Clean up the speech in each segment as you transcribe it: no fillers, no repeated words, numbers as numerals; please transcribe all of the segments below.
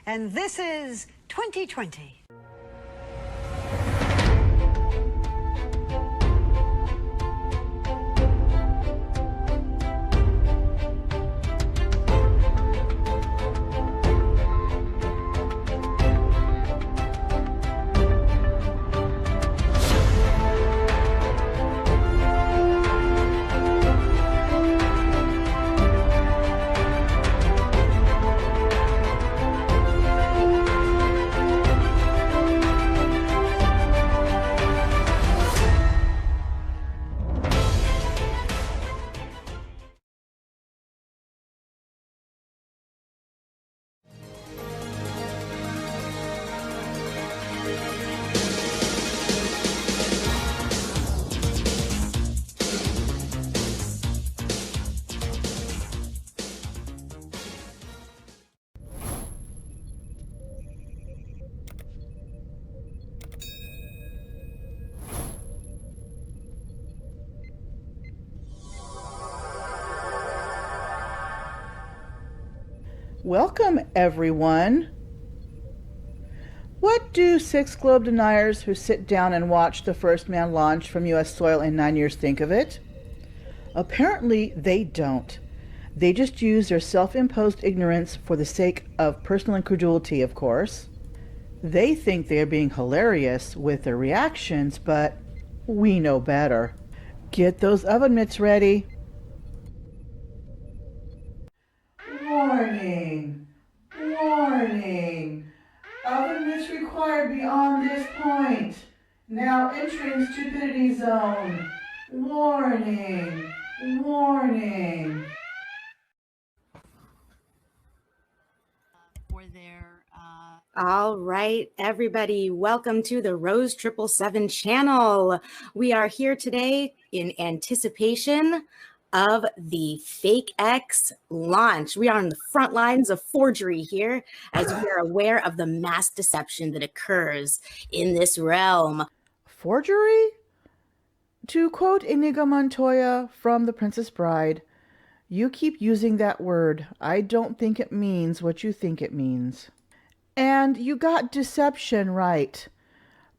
and this is 2020. Welcome, everyone. What do 6 globe deniers who sit down and watch the first man launch from U.S. soil in 9 years think of it? Apparently, they don't. They just use their self-imposed ignorance for the sake of personal incredulity, of course. They think they are being hilarious with their reactions, but we know better. Get those oven mitts ready. Warning! Warning! Oven mitts required beyond this point. Now entering stupidity zone. Warning! Warning! All right, everybody, welcome to the Rose 777 channel. We are here today in anticipation of the SpaceX launch. We are on the front lines of forgery here, as we are aware of the mass deception that occurs in this realm. Forgery? To quote Inigo Montoya from The Princess Bride, you keep using that word. I don't think it means what you think it means. And you got deception right.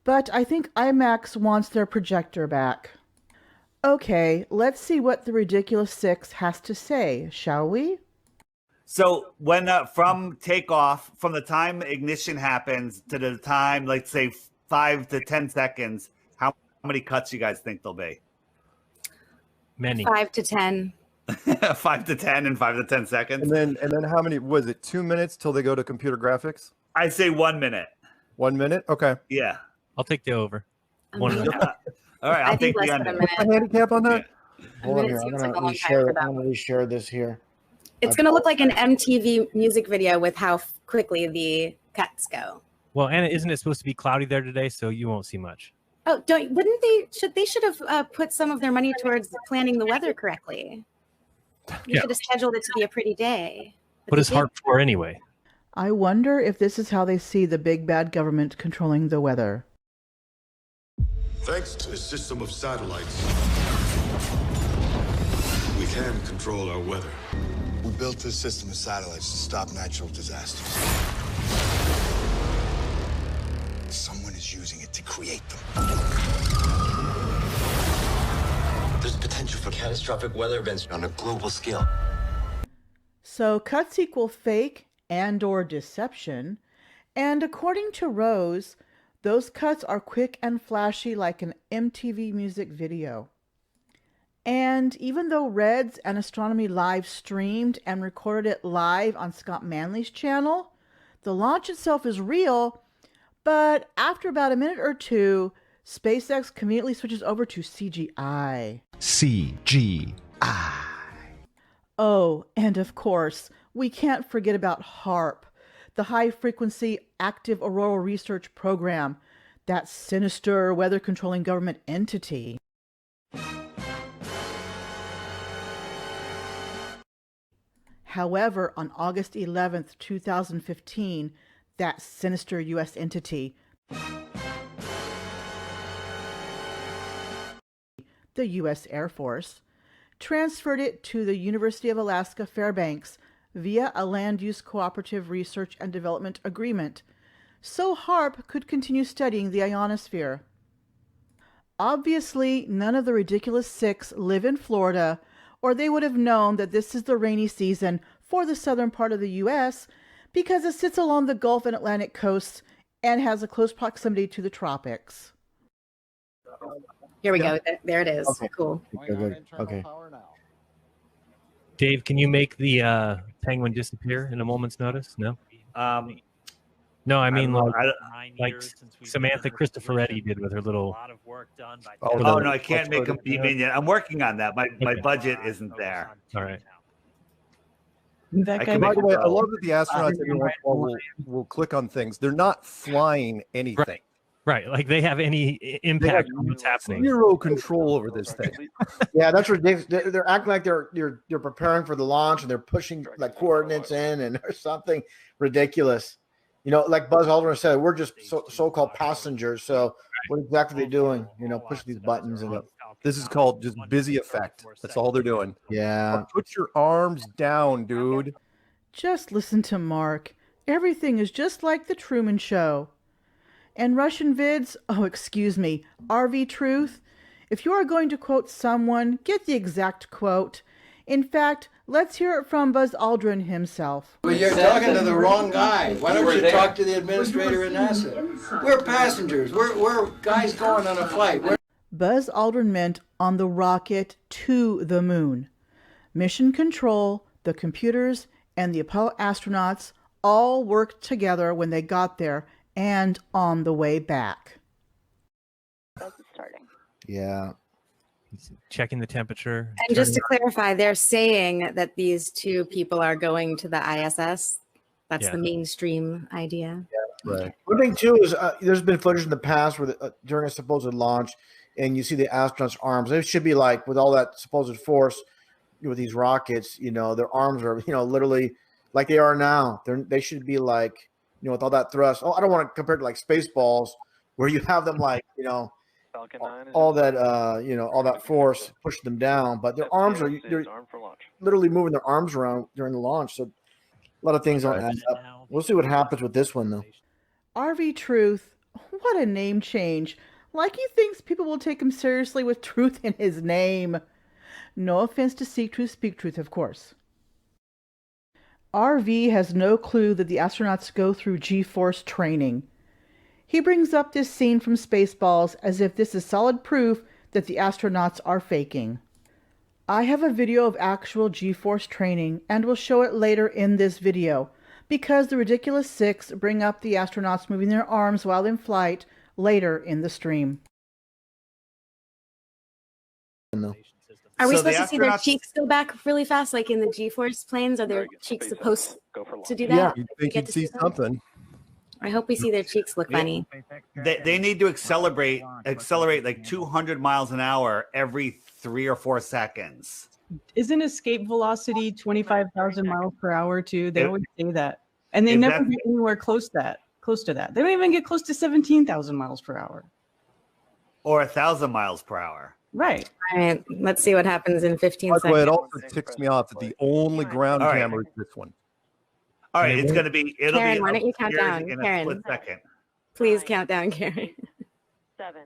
But I think IMAX wants their projector back. Okay, let's see what the Ridiculous Six has to say, shall we? So when from takeoff, from the time ignition happens to the time, let's say 5 to 10 seconds, how many cuts you guys think there'll be? Many. 5 to 10. 5 to 10 in 5 to 10 seconds. And then how many was it? 2 minutes till they go to computer graphics? I say 1 minute. 1 minute? Okay. Yeah. I'll take the over. A 1 minute. minute. All right, I I'll think take the less than a under. minute. What's the handicap on that? A Hold on minute here. I'm seems gonna like a long time for reshare. that I'm gonna reshare this here. It's going to look like an MTV music video with how quickly the cuts go. Well, Anna, isn't it supposed to be cloudy there today? So you won't see much. Oh, they should have put some of their money towards planning the weather correctly. You Yeah. should have scheduled it to be a pretty day. What is hard for anyway? I wonder if this is how they see the big bad government controlling the weather. Thanks to a system of satellites, we can control our weather. We built this system of satellites to stop natural disasters. Someone is using it to create them. There's potential for catastrophic weather events on a global scale. So cuts equal fake and or deception, and according to Rose, those cuts are quick and flashy like an MTV music video. And even though Reds and Astronomy Live streamed and recorded it live on Scott Manley's channel, the launch itself is real, but after about a minute or two, SpaceX conveniently switches over to CGI. CGI. Oh, and of course, we can't forget about HAARP, the High Frequency Active Auroral Research Program, that sinister weather-controlling government entity. However, on August 11th, 2015, that sinister U.S. entity, the U.S. Air Force, transferred it to the University of Alaska Fairbanks, via a land use cooperative research and development agreement, so HARP could continue studying the ionosphere. Obviously, none of the ridiculous 6 live in Florida, or they would have known that this is the rainy season for the southern part of the U.S. because it sits along the Gulf and Atlantic coasts and has a close proximity to the tropics. Here we go. There it is. Okay. Cool. Good. Okay. Dave, can you make the penguin disappear in a moment's notice? No? No, I mean like Samantha Cristoforetti did with her little. Oh no, I can't make him be minion. I'm working on that. My budget isn't there. All right. By the way, I love that the astronauts every once in a while will click on things. They're not flying anything. Right, like they have any impact on what's happening. Zero control over this thing. Yeah, that's ridiculous. They're acting like they're preparing for the launch and they're pushing like coordinates in and or something ridiculous. You know, like Buzz Aldrin said, we're just so-called passengers. So what exactly are they doing? You know, push these buttons and this is called just busy effect. That's all they're doing. Yeah. Put your arms down, dude. Just listen to Mark. Everything is just like the Truman Show. And Russian vids, oh, excuse me, RV Truth, if you are going to quote someone, get the exact quote. In fact, let's hear it from Buzz Aldrin himself. Well, you're talking to the wrong guy. Why don't you talk to the administrator in NASA? We're passengers. We're guys going on a flight. Buzz Aldrin meant on the rocket to the moon. Mission Control, the computers, and the Apollo astronauts all worked together when they got there and on the way back. Yeah. Checking the temperature. And just to clarify, they're saying that these two people are going to the ISS. That's the mainstream idea. Yeah, right. One thing too is there's been footage in the past where during a supposed launch, and you see the astronauts' arms. It should be like with all that supposed force with these rockets. You know, their arms are literally like they are now. They should be like with all that thrust. Oh, I don't want to compare it to like Spaceballs, where you have them like all that all that force pushing them down, but their arms are they're literally moving their arms around during the launch. So a lot of things don't add up. We'll see what happens with this one though. RV Truth, what a name change. Like he thinks people will take him seriously with truth in his name. No offense to Seek Truth, Speak Truth, of course. RV has no clue that the astronauts go through G-force training. He brings up this scene from Spaceballs as if this is solid proof that the astronauts are faking. I have a video of actual G-force training and will show it later in this video because the ridiculous 6 bring up the astronauts moving their arms while in flight later in the stream. Are we supposed to see their cheeks go back really fast, like in the G-force planes? Are their cheeks supposed to do that? Yeah, you think you'd see something. I hope we see their cheeks look funny. They need to accelerate like 200 miles an hour every 3 or 4 seconds. Isn't escape velocity 25,000 miles per hour too? They always say that, and they never get anywhere close to that. They don't even get close to 17,000 miles per hour, or 1,000 miles per hour. Right. All right. Let's see what happens in 15 seconds. By the way, it also ticks me off that the only ground camera is this one. All right, it's going to be. Karen, why don't you count down? In Karen, a split second. Please count down, Karen. 7,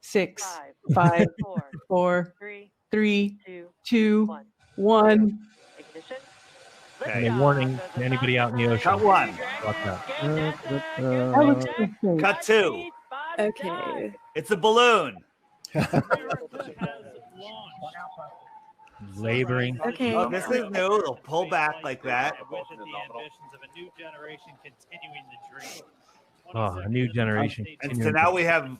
6, 5, 4, 3, 2, 1. Ignition. Okay. Warning to anybody out in the ocean. Cut 1. Cut 2. Okay. It's a balloon. Laboring. Okay. Oh, this is new. It'll pull back like that. Oh, a new generation. And so now we have.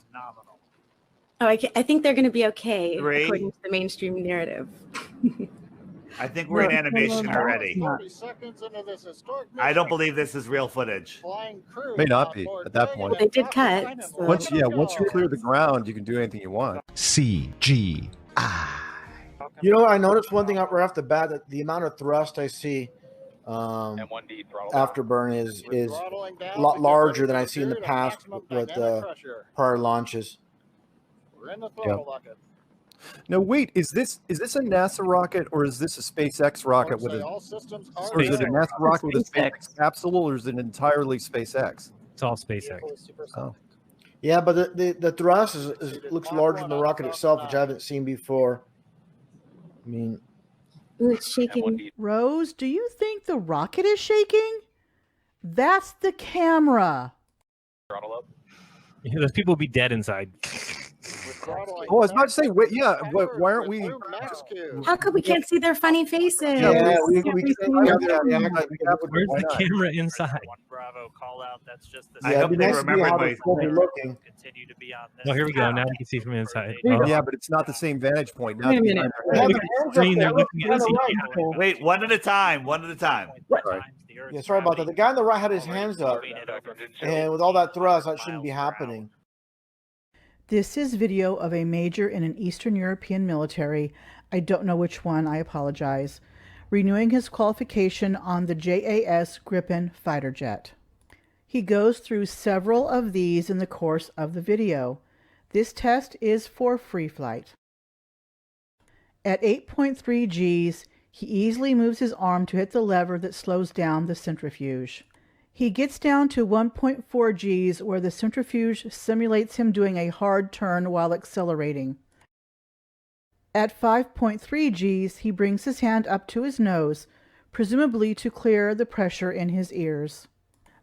Oh, I think they're going to be okay 3. according to the mainstream narrative. I think we're in animation already. I don't believe this is real footage. May not be at that point. Well, they did cut. So. Once you clear the ground, you can do anything you want. CGI. You know, I noticed one thing right off the bat that the amount of thrust I see afterburn is a lot larger than I see in the past with prior launches. Yeah. Now, wait, is this a NASA rocket or is this a SpaceX rocket with a? Or is it a NASA rocket with a SpaceX capsule, or is it entirely SpaceX? It's all SpaceX. Oh. Yeah, but the thrust looks larger than the rocket itself, which I haven't seen before. I mean, ooh, it's shaking. Rose, do you think the rocket is shaking? That's the camera. Those people will be dead inside. Oh, I was about to say, wait, yeah, but why aren't we? How come we can't see their funny faces? yeah, we Where's the camera inside? Bravo call out. That's just the. I hope they remember how they're looking. Continue to be on this. Oh, here we go. Now you can see from inside. Yeah, but it's not the same vantage point. Now Wait a minute. Look at the screen. They're looking at us. Wait, one at a time. One at a time. Yeah, sorry about that. The guy on the right had his hands up, and with all that thrust, that shouldn't be happening. This is video of a major in an Eastern European military, I don't know which one, I apologize, renewing his qualification on the JAS Gripen fighter jet. He goes through several of these in the course of the video. This test is for free flight. At 8.3 Gs, he easily moves his arm to hit the lever that slows down the centrifuge. He gets down to 1.4 Gs where the centrifuge simulates him doing a hard turn while accelerating. At 5.3 Gs, he brings his hand up to his nose, presumably to clear the pressure in his ears.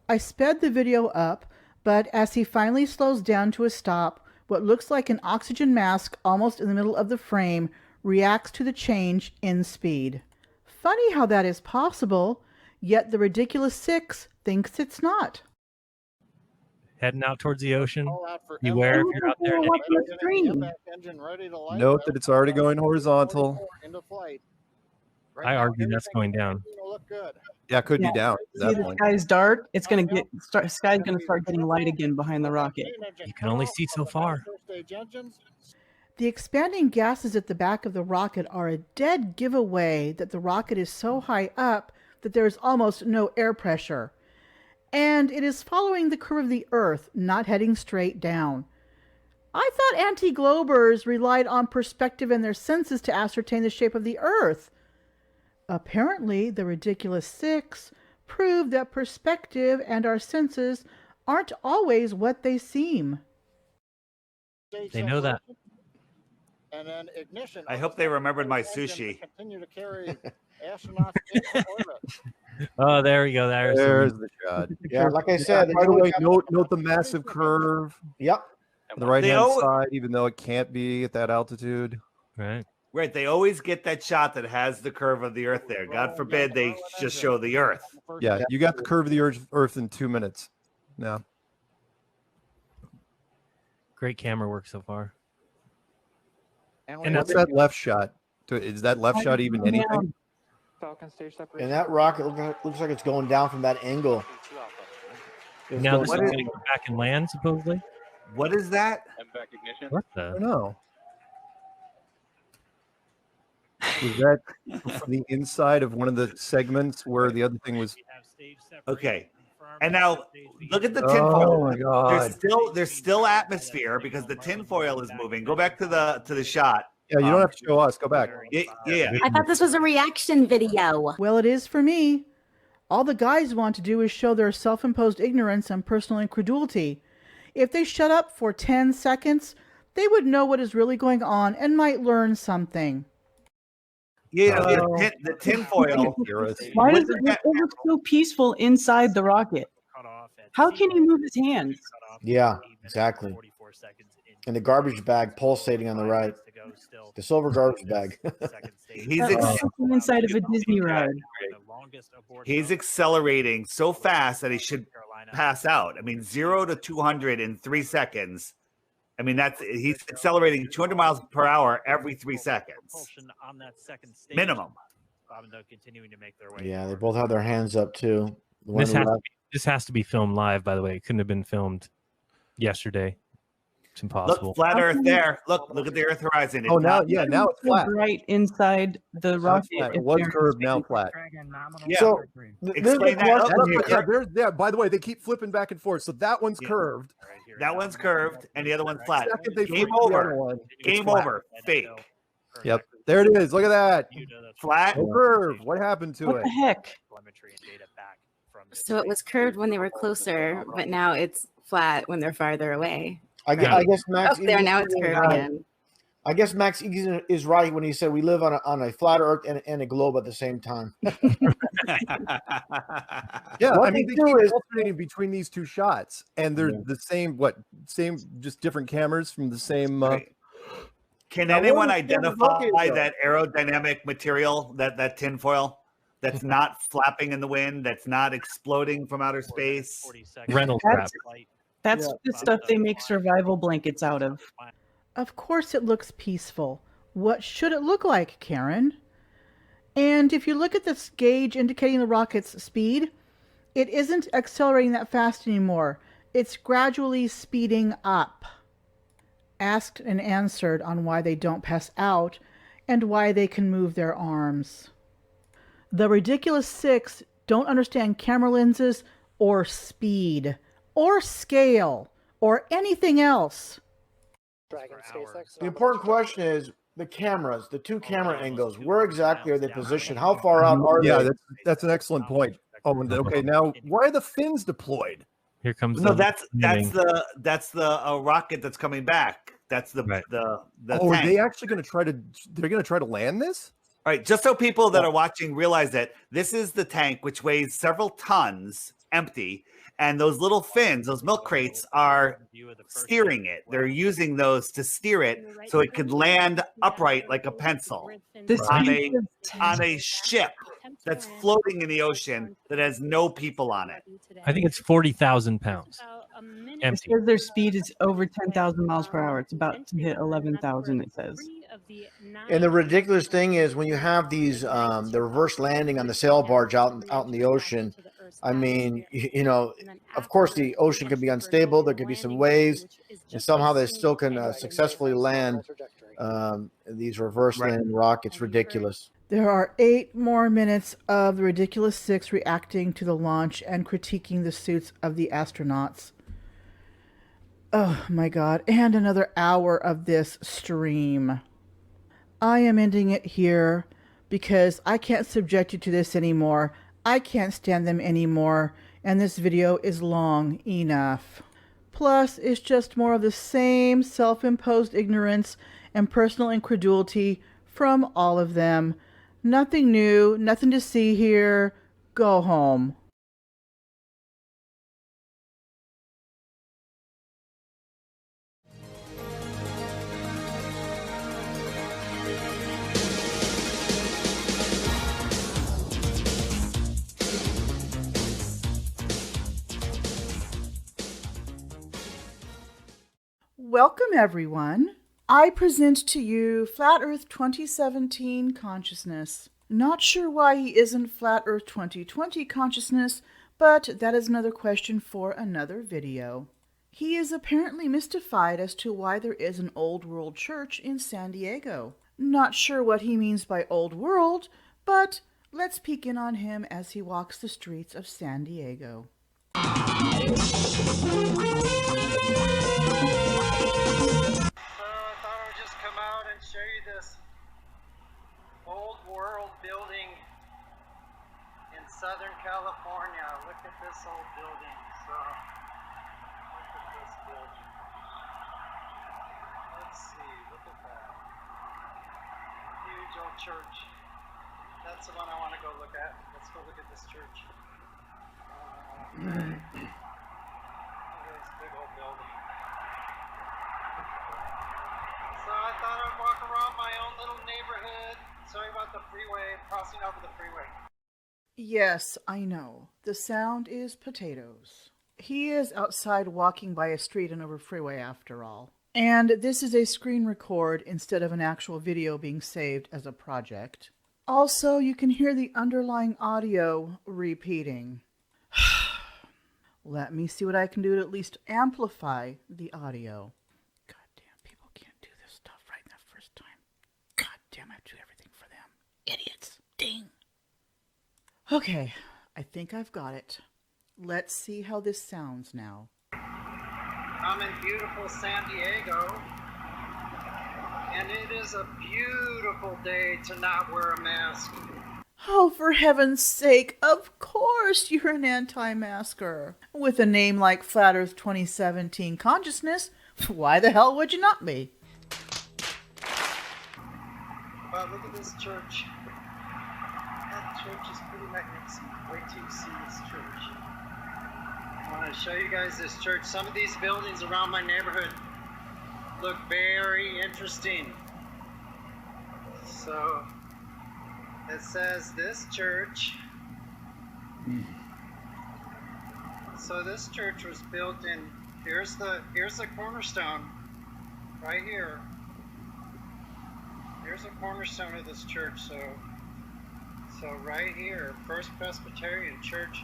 I sped the video up, but as he finally slows down to a stop, what looks like an oxygen mask almost in the middle of the frame reacts to the change in speed. Funny how that is possible, yet the ridiculous 6 thinks it's not. Heading out towards the ocean. Beware if you're out there. Note that it's already going horizontal. I argue that's going down. Yeah, it could be down. See, the sky's dark. It's going to sky's going to start getting light again behind the rocket. You can only see so far. The expanding gases at the back of the rocket are a dead giveaway that the rocket is so high up that there is almost no air pressure. And it is following the curve of the Earth, not heading straight down. I thought anti-globers relied on perspective and their senses to ascertain the shape of the Earth. Apparently, the ridiculous 6 prove that perspective and our senses aren't always what they seem. They know that. And then ignition. I hope they remembered my sushi. Continue to carry astronauts into orbit. Oh, there we go. There's the shot. Yeah, like I said. By the way, note the massive curve. Yep. On the right-hand side, even though it can't be at that altitude. Right. Right. They always get that shot that has the curve of the Earth there. God forbid they just show the Earth. Yeah, you got the curve of the Earth in 2 minutes. Now. Great camera work so far. And what's that left shot? Is that left shot even anything? And that rocket looks like it's going down from that angle. Now this is going to go back and land, supposedly. What is that? What the? I don't know. Was that from the inside of one of the segments where the other thing was? Okay. And now look at the tinfoil. Oh my God! There's still atmosphere because the tinfoil is moving. Go back to the shot. Yeah, you don't have to show us. Go back. Yeah. I thought this was a reaction video. Well, it is for me. All the guys want to do is show their self-imposed ignorance and personal incredulity. If they shut up for 10 seconds, they would know what is really going on and might learn something. Yeah, the tinfoil. Why does it look so peaceful inside the rocket? How can he move his hands? Yeah, exactly. And the garbage bag pulsating on the right. The silver garbage bag. He's inside of a Disney ride. He's accelerating so fast that he should pass out. I mean, 0 to 200 in 3 seconds. I mean, he's accelerating 200 miles per hour every 3 seconds. Minimum. Yeah, they both have their hands up too. This has to be filmed live, by the way. It couldn't have been filmed yesterday. It's impossible. Look, flat Earth there. Look at the Earth horizon. Oh, now it's flat. Right inside the rocket. It was curved, now flat. Yeah. So explain that. By the way, they keep flipping back and forth. So that one's curved. That one's curved, and the other one's flat. Second they Game flip the other over. one, Game flat. over. Fake. Yep. There it is. Look at that. Flat. No curve. What happened to What it? the heck? So it was curved when they were closer, but now it's flat when they're farther away. I guess Max. Up there, now it's curved again. I guess Max is right when he said we live on a flat Earth and a globe at the same time. Yeah, What I mean, they they do keep is- alternating between these two shots, and they're the same. Same, just different cameras from the same. Can Now, anyone what is the identify location, that aerodynamic material, that tinfoil, that's not flapping in the wind, that's not exploding from outer space? Reynolds wrap. That's the stuff they make survival blankets out of. Of course it looks peaceful. What should it look like, Karen? And if you look at this gauge indicating the rocket's speed, it isn't accelerating that fast anymore. It's gradually speeding up. Asked and answered on why they don't pass out and why they can move their arms. The ridiculous six don't understand camera lenses or speed or scale or anything else. The important question is the cameras, the two camera angles. Where exactly are they positioned? How far out are Yeah, they? that's an excellent point. Oh, okay. Now, why are the fins deployed? Here comes No, the that's the rocket that's coming back. That's the Oh, are tank. they actually going to try to? They're going to try to land this? All right, just so people that are watching realize that this is the tank, which weighs several tons, empty, and those little fins, those milk crates, are steering it. They're using those to steer it so it could land upright like a pencil on a ship that's floating in the ocean that has no people on it. I think it's 40,000 pounds. It Empty. says their speed is over 10,000 miles per hour. It's about to hit 11,000, it says. And the ridiculous thing is when you have these the reverse landing on the sail barge out in the ocean. I mean, you know, of course the ocean could be unstable. There could be some waves, and somehow they still can successfully land these reverse landing rockets. Ridiculous. There are 8 more minutes of the ridiculous six reacting to the launch and critiquing the suits of the astronauts. Oh my God, and another hour of this stream. I am ending it here because I can't subject you to this anymore. I can't stand them anymore, and this video is long enough. Plus, it's just more of the same self-imposed ignorance and personal incredulity from all of them. Nothing new, nothing to see here. Go home. Welcome, everyone. I present to you Flat Earth 2017 Consciousness. Not sure why he isn't Flat Earth 2020 Consciousness, but that is another question for another video. He is apparently mystified as to why there is an old world church in San Diego. Not sure what he means by old world, but let's peek in on him as he walks the streets of San Diego. Show you this old world building in Southern California. Look at this old building. So, look at this building. Let's see, look at that. Huge old church. That's the one I want to go look at. Let's go look at this church. Look at this big old building. So I thought I'd walk around my own little neighborhood. Sorry about the freeway, crossing over the freeway. Yes, I know. The sound is potatoes. He is outside walking by a street and over freeway after all. And this is a screen record instead of an actual video being saved as a project. Also, you can hear the underlying audio repeating. Let me see what I can do to at least amplify the audio. Idiots. Ding. Okay, I think I've got it. Let's see how this sounds now. I'm in beautiful San Diego. And it is a beautiful day to not wear a mask. Oh, for heaven's sake, of course you're an anti-masker. With a name like Flat Earth 2017 Consciousness, why the hell would you not be? But look at this church. That church is pretty magnificent. Wait till you see this church. I want to show you guys this church. Some of these buildings around my neighborhood look very interesting. So it says this church. So this church was built in, here's the cornerstone right here. Here's a cornerstone of this church. So right here, First Presbyterian Church,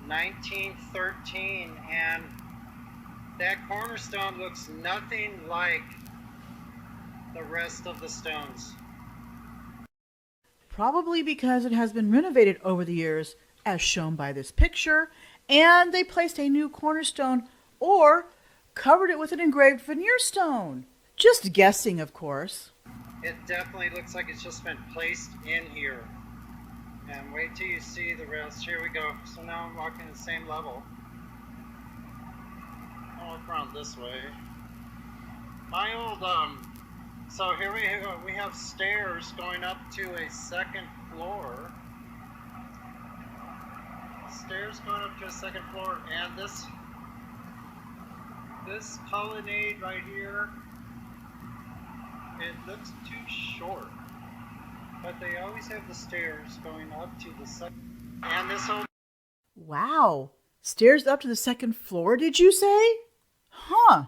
1913, and that cornerstone looks nothing like the rest of the stones. Probably because it has been renovated over the years, as shown by this picture, and they placed a new cornerstone or covered it with an engraved veneer stone. Just guessing, of course. It definitely looks like it's just been placed in here. And wait till you see the rest. Here we go. So now I'm walking the same level. I'll walk around this way. My old, so here we have stairs going up to a second floor. Stairs going up to a second floor, and this colonnade right here, it looks too short. But they always have the stairs going up to the second, and this whole... Wow. Stairs up to the second floor, did you say? Huh.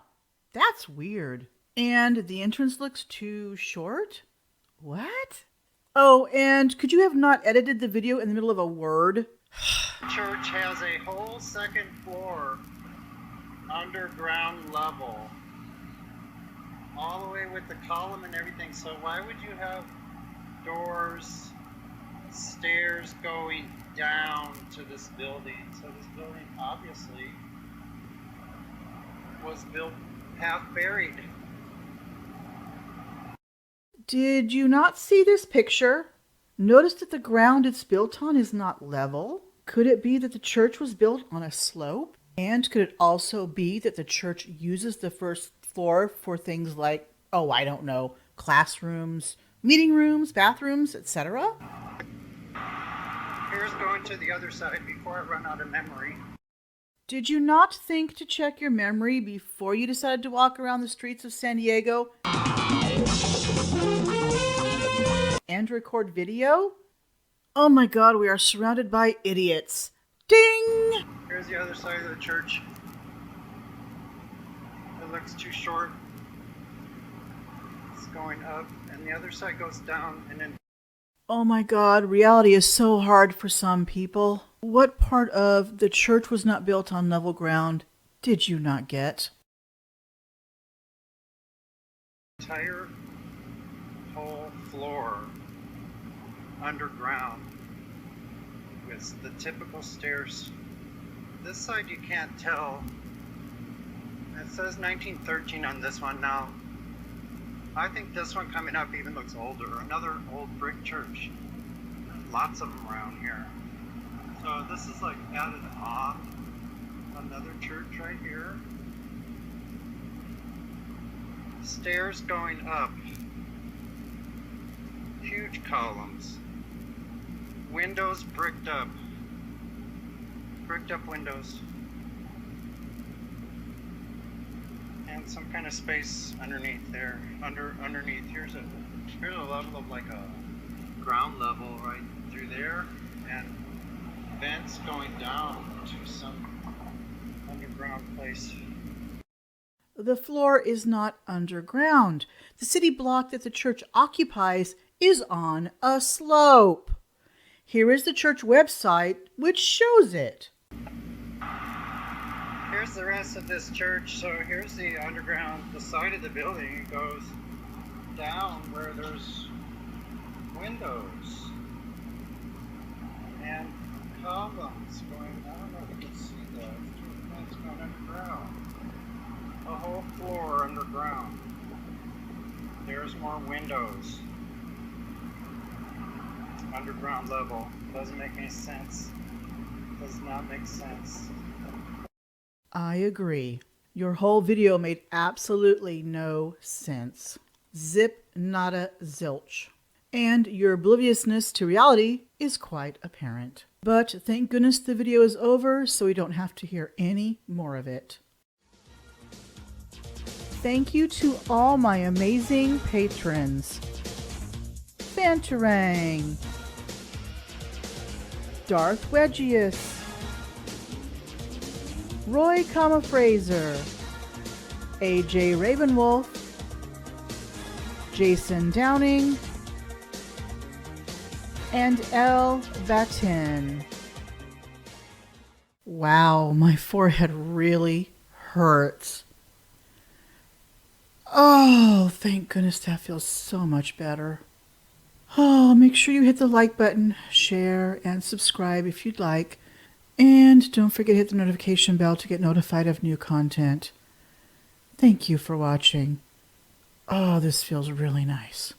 That's weird. And the entrance looks too short? What? Oh, and could you have not edited the video in the middle of a word? Church has a whole second floor underground level. All the way with the column and everything. So why would you have doors, stairs going down to this building? So this building obviously was built half buried. Did you not see this picture? Notice that the ground it's built on is not level. Could it be that the church was built on a slope? And could it also be that the church uses the first floor for things like, oh, I don't know, classrooms, meeting rooms, bathrooms, etc.? Here's going to the other side before I run out of memory. Did you not think to check your memory before you decided to walk around the streets of San Diego and record video? Oh my god, we are surrounded by idiots. Ding! Here's the other side of the church. It looks too short. It's going up, and the other side goes down, and then... Oh my god, reality is so hard for some people. What part of the church was not built on level ground did you not get? Entire whole floor underground with the typical stairs. This side you can't tell. It says 1913 on this one now. I think this one coming up even looks older. Another old brick church. Lots of them around here. So this is like added on. Another church right here. Stairs going up. Huge columns. Windows bricked up. Bricked up windows. And some kind of space underneath there. Underneath here's a level of like a ground level right through there, and vents going down to some underground place. The floor is not underground. The city block that the church occupies is on a slope. Here is the church website, which shows it. Here's the rest of this church. So here's the underground, the side of the building. It goes down where there's windows and columns going, I don't know if you can see that. It's going underground. A whole floor underground. There's more more windows. Underground level. Doesn't make any sense. Does not make sense. I agree. Your whole video made absolutely no sense. Zip, nada, zilch. And your obliviousness to reality is quite apparent. But thank goodness the video is over, so we don't have to hear any more of it. Thank you to all my amazing patrons. Fantarang, Darth Wedgius, Roy Fraser, AJ Ravenwolf, Jason Downing, and L. Batin. Wow, my forehead really hurts. Oh, thank goodness that feels so much better. Oh, make sure you hit the like button, share, and subscribe if you'd like. And don't forget to hit the notification bell to get notified of new content. Thank you for watching. Oh, this feels really nice.